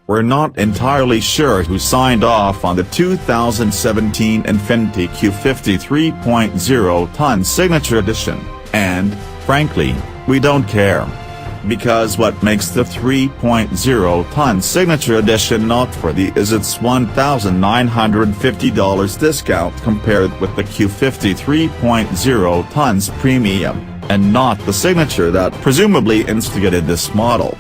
We're not entirely sure who signed off on the 2017 Infiniti Q50 3.0-ton Signature Edition, and, frankly, we don't care. Because what makes the 3.0-ton Signature Edition noteworthy is its $1,950 discount compared with the Q50 3.0 tons Premium, and not the Signature that presumably instigated this model.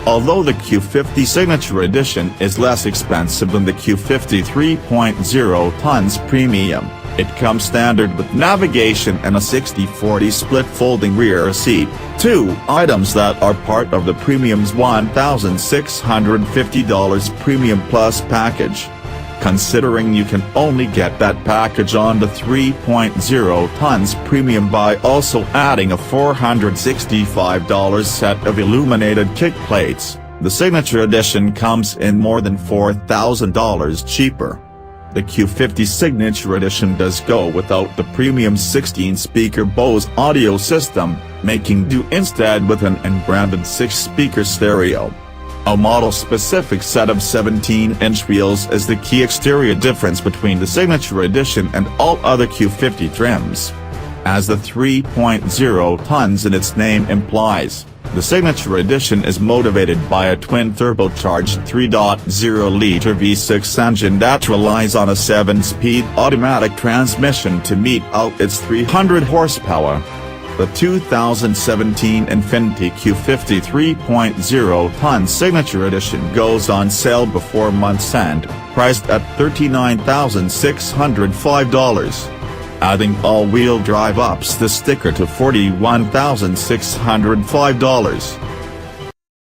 Although the Q50 Signature Edition is less expensive than the Q50 3.0 tons Premium, it comes standard with navigation and a 60/40 split folding rear seat, two items that are part of the Premium's $1,650 Premium Plus package. Considering you can only get that package on the 3.0 tons Premium by also adding a $465 set of illuminated kick plates, the Signature Edition comes in more than $4,000 cheaper. The Q50 Signature Edition does go without the Premium's 16-speaker Bose audio system, making do instead with an unbranded 6-speaker stereo. A model-specific set of 17-inch wheels is the key exterior difference between the Signature Edition and all other Q50 trims. As the 3.0 tons in its name implies, the Signature Edition is motivated by a twin-turbocharged 3.0-liter V6 engine that relies on a 7-speed automatic transmission to meet out its 300 horsepower. The 2017 Infiniti Q50 3.0-ton Signature Edition goes on sale before month's end, priced at $39,605. Adding all-wheel drive ups the sticker to $41,605.